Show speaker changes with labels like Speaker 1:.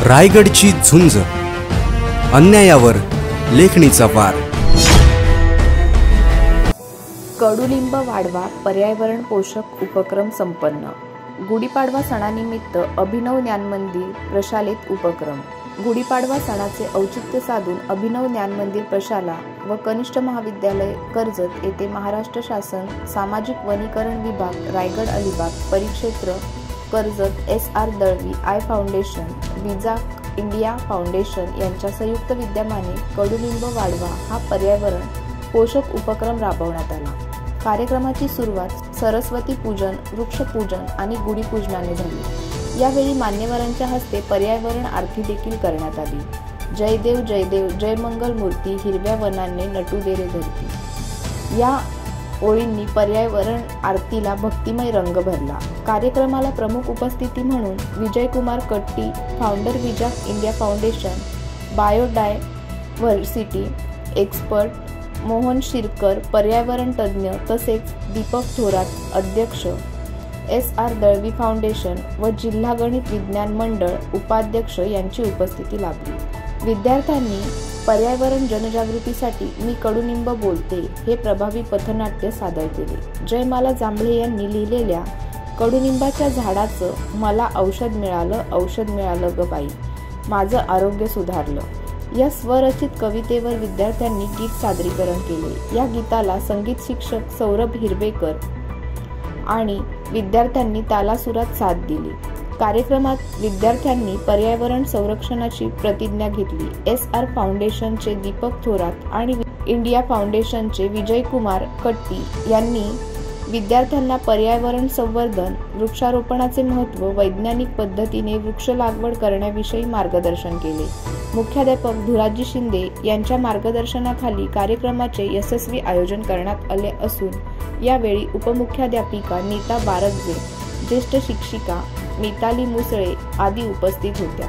Speaker 1: रायगडची झुंज, अन्यायावर लेखणीचा वार।
Speaker 2: कडुलिंब वाढवा पर्यावरण पोषक उपक्रम संपन्न। गुढीपाडवा सणानिमित्त अभिनव ज्ञानमंदिर प्रशालेत उपक्रम। गुढीपाडवा सणाचे औचित्य साधून अभिनव ज्ञानमंदिर प्रशाला व कनिष्ठ महाविद्यालय कर्जत येथे महाराष्ट्र शासन सामाजिक वनीकरण विभाग रायगड अलिबाग परिक्षेत्र Karjat SR Dalvi I foundation Vijak India foundation यांच्या संयुक्त विद्यमाने कडुलिंब वाढवा हा पर्यावरण पोषक उपक्रम राबवण्यात आला। कार्यक्रमाची सुरुवात सरस्वती पूजन, वृक्षपूजन आणि गुढीपूजनाने झाली। यावेळी मान्यवरांच्या हस्ते पर्यावरण आरती देखील करण्यात आली। जय देव जय देव जय मंगल मूर्ती हिरव्या वनाने नटू दे रे धरती या ओळींनी पर्यावरण आरतीला भक्तिमय रंग भरला। कार्यक्रमाला प्रमुख उपस्थिती म्हणून Vijaykumar Katti founder Vijak India foundation, biodiversity expert Mohan Shirkar पर्यावरण तज्ज्ञ तसेच दीपक थोरात अध्यक्ष SR दळवी फाउंडेशन व जिल्हा गणित विज्ञान मंडळ उपाध्यक्ष यांची उपस्थिती लाभली। विद्यार्थ्यांनी पर्यावरण जनजागृतीसाठी मी कडुनिंब बोलते हे प्रभावी पथनाट्य सादर केले। जयमाला जांभळे यांनी लिहिलेल्या कडुनिंबाच्या झाडाचं मला औषध मिळालं ग बाई, माझं आरोग्य सुधारलं या स्वरचित कवितेवर विद्यार्थ्यांनी गीत सादरीकरण केले। या गीताला संगीत शिक्षक सौरभ हिरवेकर आणि विद्यार्थ्यांनी तालासुरात साथ दिली। कार्यक्रमात विद्यार्थ्यांनी पर्यावरण संरक्षणाची प्रतिज्ञा घेतली। SR फाउंडेशनचे दीपक थोरात आणि इंडिया फाउंडेशनचे विजयकुमार कट्टी यांनी विद्यार्थ्यांना पर्यावरण संवर्धन, वृक्षारोपणाचे महत्त्व, वैज्ञानिक पद्धतीने वृक्ष लागवड करण्याविषयी मार्गदर्शन केले। मुख्याध्यापक धुराजी शिंदे यांच्या मार्गदर्शनाखाली कार्यक्रमाचे यशस्वी आयोजन करण्यात आले असून यावेळी उपमुख्याध्यापिका नीता बारगजे, ज्येष्ठ शिक्षिका मिताली मुसळे आदी उपस्थित होत्या।